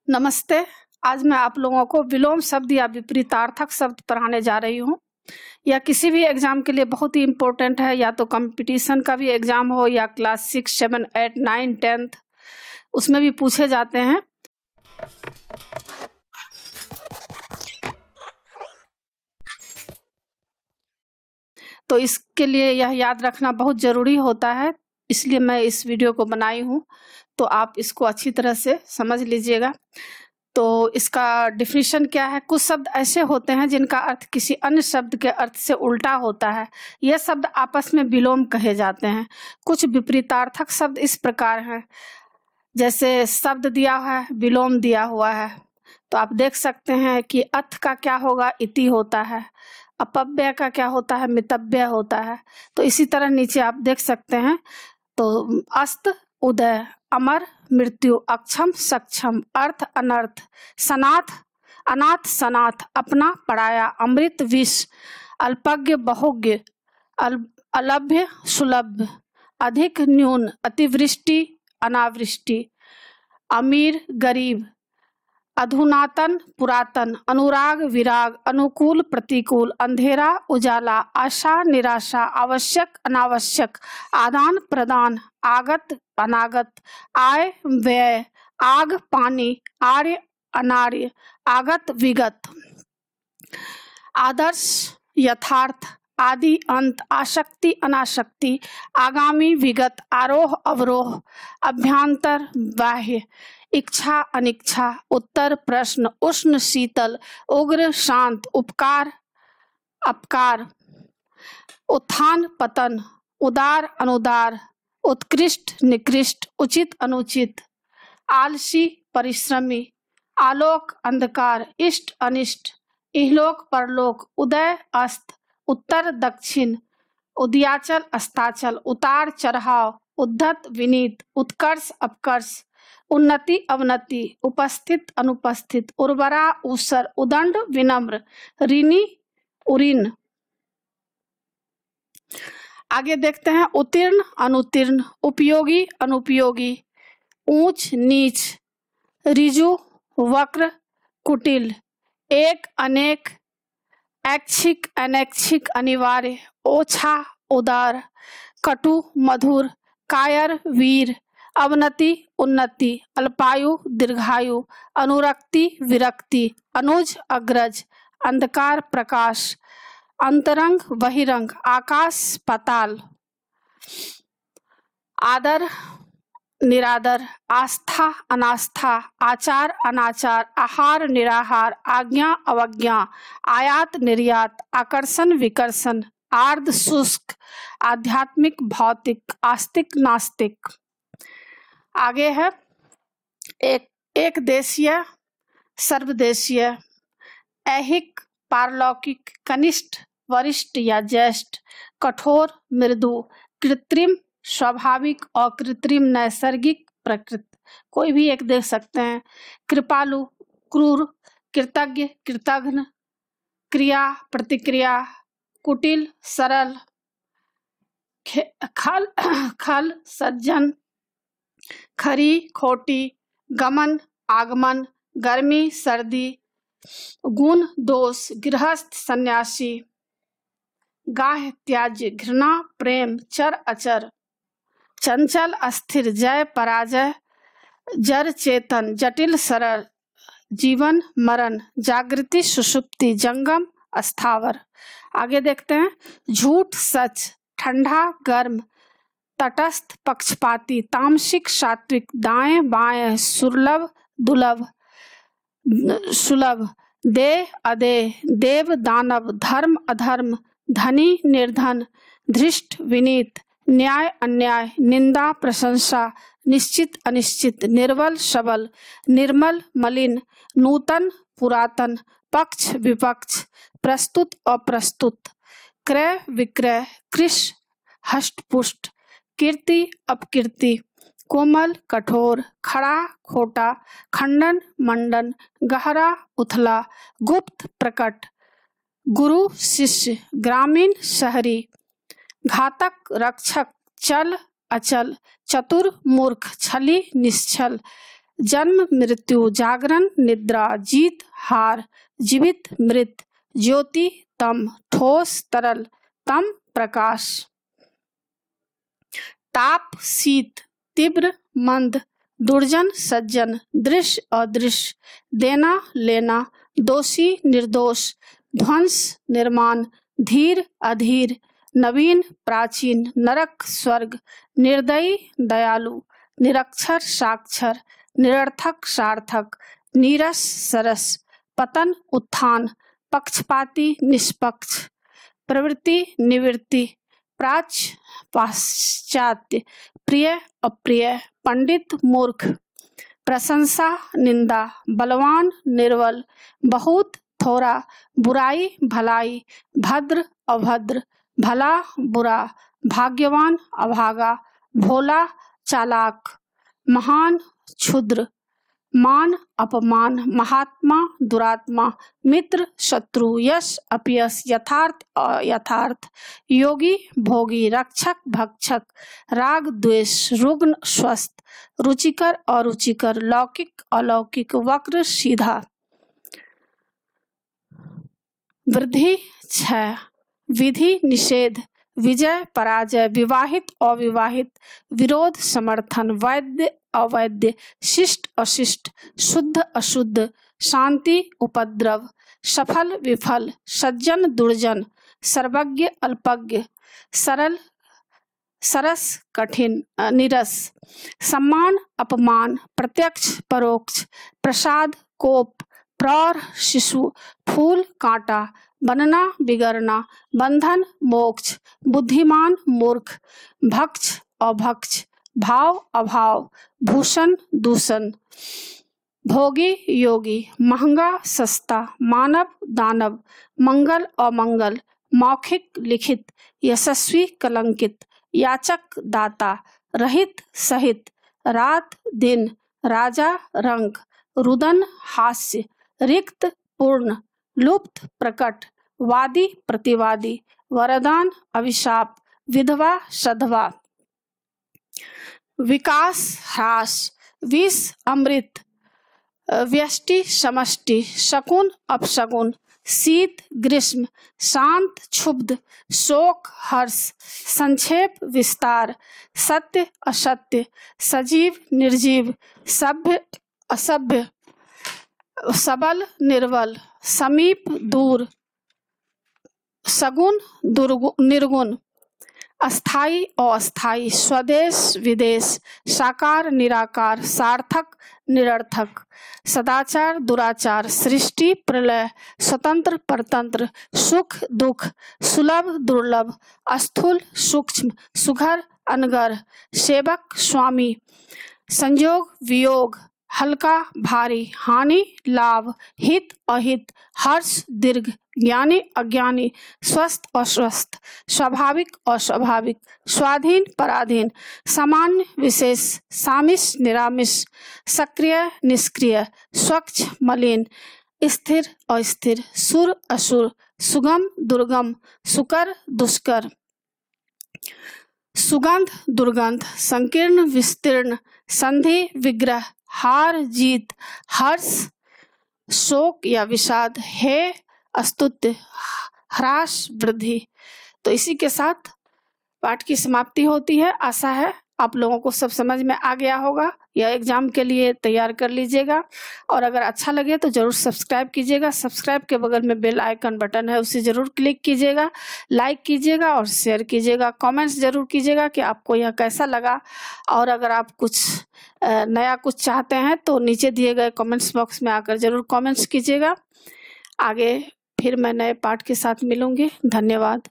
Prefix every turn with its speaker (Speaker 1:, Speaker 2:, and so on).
Speaker 1: नमस्ते। आज मैं आप लोगों को विलोम शब्द या विपरीतार्थक शब्द पढ़ाने जा रही हूँ। यह किसी भी एग्जाम के लिए बहुत ही इम्पोर्टेंट है, या तो कंपटीशन का भी एग्जाम हो या क्लास 6, 7, 8, 9, 10 उसमें भी पूछे जाते हैं। तो इसके लिए यह याद रखना बहुत ज़रूरी होता है, इसलिए मैं इस वीडियो को बनाई हूँ। तो आप इसको अच्छी तरह से समझ लीजिएगा। तो इसका डिफिनीशन क्या है? कुछ शब्द ऐसे होते हैं जिनका अर्थ किसी अन्य शब्द के अर्थ से उल्टा होता है। यह शब्द आपस में विलोम कहे जाते हैं। कुछ विपरीतार्थक शब्द इस प्रकार हैं, जैसे शब्द दिया है, विलोम दिया हुआ है। तो आप देख सकते हैं कि अथ का क्या होगा? इति होता है। अपव्यय का क्या होता है? मितव्यय होता है। तो इसी तरह नीचे आप देख सकते हैं। तो अस्त, उदय, अमर, मृत्यु, अक्षम, सक्षम, अर्थ, अनर्थ, सनाथ, अनाथ, सनाथ, अपना, पराया, अमृत, विष, अल्पज्ञ, बहुज्ञ, अलभ्य, सुलभ, अधिक, न्यून, अतिवृष्टि, अनावृष्टि, अमीर, गरीब, अधुनातन, पुरातन, अनुराग, विराग, अनुकूल, प्रतिकूल, अंधेरा, उजाला, आशा, निराशा, आवश्यक, अनावश्यक, आदान प्रदान, आगत, अनागत, आय, व्यय, आग, पानी, आर्य, अनार्य, आगत, विगत, आदर्श, यथार्थ, आदि, अंत, आसक्ति, अनासक्ति, आगामी, विगत, आरोह, अवरोह, अभ्यंतर, बाह्य, इच्छा, अनिच्छा, उत्तर, प्रश्न, उष्ण, शीतल, उग्र, शांत, उपकार, अपकार, उत्थान, पतन, उदार, अनुदार, उत्कृष्ट, निकृष्ट, उचित, अनुचित, आलसी, परिश्रमी, आलोक, अंधकार, इष्ट, अनिष्ट, इहलोक, परलोक, उदय, अस्त, उत्तर, दक्षिण, उदयाचल, अस्ताचल, उतार, चढ़ाव, उद्धत, विनीत, उत्कर्ष, अपकर्ष, उन्नति, अवनति, उपस्थित, अनुपस्थित, उर्वरा, ऊसर, उदंड, विनम्र, ऋणी, उरीन। आगे देखते हैं। उत्तीर्ण, अनुत्तीर्ण, उपयोगी, अनुपयोगी, ऊंच, नीच, ऋजु, वक्र, कुटिल, एक, अनेक, ऐच्छिक, अनैच्छिक, अनिवार्य, ओछा, उदार, कटु, मधुर, कायर, वीर, अवनति, उन्नति, अल्पायु, दीर्घायु, अनुरक्ति, विरक्ति, अनुज, अग्रज, अंधकार, प्रकाश, अंतरंग, बहिरंग, आकाश, पाताल, आदर, निरादर, आस्था, अनास्था, आचार, अनाचार, आहार, निराहार, आज्ञा, अवज्ञा, आयात, निर्यात, आकर्षण, विकर्षण, आर्ध, शुष्क, आध्यात्मिक, भौतिक, आस्तिक, नास्तिक। आगे है एक देशीय, सर्वदेशीय, ऐहिक, पारलौकिक, कनिष्ठ, वरिष्ठ या ज्येष्ठ, कठोर, मृदु, कृत्रिम, स्वाभाविक और कृत्रिम, नैसर्गिक, प्रकृत। कोई भी एक देख सकते हैं। कृपालु, क्रूर, कृतज्ञ, कृतघ्न, क्रिया, प्रतिक्रिया, कुटिल, सरल, खल, खल, सज्जन, खरी, खोटी, गमन, आगमन, गर्मी, सर्दी, गुण, दोष, गृहस्थ, सन्यासी, गाह्य, त्याज्य, घृणा, प्रेम, चर, अचर, चंचल, अस्थिर, जय, पराजय, जड़, चेतन, जटिल, सरल, जीवन, मरण, जागृति, सुषुप्ति, जंगम, अस्थावर। आगे देखते हैं। झूठ, सच, ठंडा, गर्म, तटस्थ, पक्षपाती, तामसिक, सात्विक, दाएं, बाएं, सुलभ, दुर्लभ, सुलभ, देह, अदेह, देव, दानव, धर्म, अधर्म, धनी, निर्धन, धृष्ट, विनीत, न्याय, अन्याय, निंदा, प्रशंसा, निश्चित, अनिश्चित, निर्बल, सबल, निर्मल, मलिन, नूतन, पुरातन, पक्ष, विपक्ष, प्रस्तुत, अप्रस्तुत, क्रय, विक्रय, कृश, हष्टपुष्ट, कीर्ति, अपकीर्ति, कोमल, कठोर, खड़ा, खोटा, खंडन, मंडन, गहरा, उथला, गुप्त, प्रकट, गुरु, शिष्य, ग्रामीण, शहरी, घातक, रक्षक, चल, अचल, चतुर, मूर्ख, छली, निश्चल, जन्म मृत्यु जागरण निद्रा जीत हार जीवित मृत ज्योति तम ठोस तरल तम प्रकाश ताप शीत तीव्र मंद दुर्जन सज्जन दृश्य अदृश्य देना लेना दोषी निर्दोष ध्वंस निर्माण धीर अधीर नवीन प्राचीन नरक स्वर्ग निर्दयी दयालु निरक्षर साक्षर निरर्थक सार्थक नीरस सरस पतन उत्थान पक्षपाती निष्पक्ष प्रवृत्ति निवृत्ति प्राच्य पाश्चात्य प्रिय अप्रिय पंडित मूर्ख प्रशंसा निंदा बलवान निर्बल बहुत थोड़ा बुराई भलाई भद्र अभद्र भला बुरा भाग्यवान अभागा भोला चालाक महान क्षुद्र मान अपमान महात्मा दुरात्मा मित्र शत्रु यश अपयश यथार्थ अयथार्थ योगी भोगी रक्षक भक्षक राग द्वेष रुग्ण स्वस्थ रुचिकर अरुचिकर लौकिक अलौकिक वक्र सीधा वृद्धि क्षय विधि निषेध विजय पराजय विवाहित अविवाहित विरोध समर्थन वैद्य अवैद्य शिष्ट अशिष्ट शुद्ध अशुद्ध शांति उपद्रव सफल विफल सज्जन दुर्जन सर्वज्ञ अल्पज्ञ सरल सरस कठिन निरस सम्मान अपमान प्रत्यक्ष परोक्ष प्रसाद कोप प्रौढ़ शिशु फूल कांटा बनना बिगड़ना बंधन मोक्ष बुद्धिमान मूर्ख भक्ष अभक्ष भाव अभाव भूषण दूषण भोगी योगी महंगा सस्ता मानव दानव मंगल अमंगल मौखिक लिखित यशस्वी कलंकित याचक दाता रहित सहित रात दिन राजा रंक रुदन हास्य रिक्त पूर्ण लुप्त प्रकट वादी प्रतिवादी वरदान अभिशाप विधवा सधवा विकास ह्रास विष अमृत व्यष्टि समष्टि शकुन अपशकुन शीत ग्रीष्म शांत क्षुब्ध शोक हर्ष संक्षेप विस्तार सत्य असत्य सजीव निर्जीव सभ्य असभ्य सबल निर्बल समीप दूर सगुण निर्गुण अस्थाई अस्थाई स्वदेश विदेश साकार निराकार सार्थक निरर्थक सदाचार दुराचार सृष्टि प्रलय स्वतंत्र परतंत्र सुख दुख सुलभ दुर्लभ स्थूल सूक्ष्म सुघर अनगर सेवक स्वामी संयोग वियोग हल्का भारी हानि लाभ हित अहित हर्ष दीर्घ ज्ञानी अज्ञानी स्वस्थ अस्वस्थ स्वाभाविक अस्वाभाविक स्वाधीन पराधीन सामान्य विशेष सामिश निरामिष सक्रिय निष्क्रिय स्वच्छ मलिन स्थिर अस्थिर सुर असुर सुगम दुर्गम सुकर दुष्कर सुगंध दुर्गंध संकीर्ण विस्तीर्ण संधि विग्रह हार जीत हर्ष शोक या विषाद है अस्तुत्य ह्रास वृद्धि। तो इसी के साथ पाठ की समाप्ति होती है। आशा है आप लोगों को सब समझ में आ गया होगा, या एग्जाम के लिए तैयार कर लीजिएगा। और अगर अच्छा लगे तो जरूर सब्सक्राइब कीजिएगा। सब्सक्राइब के बगल में बेल आइकन बटन है, उसे जरूर क्लिक कीजिएगा, लाइक कीजिएगा और शेयर कीजिएगा। कमेंट्स जरूर कीजिएगा कि आपको यह कैसा लगा। और अगर आप कुछ नया कुछ चाहते हैं तो नीचे दिए गए कमेंट्स बॉक्स में आकर जरूर कमेंट्स कीजिएगा। आगे फिर मैं नए पाठ के साथ मिलूंगी। धन्यवाद।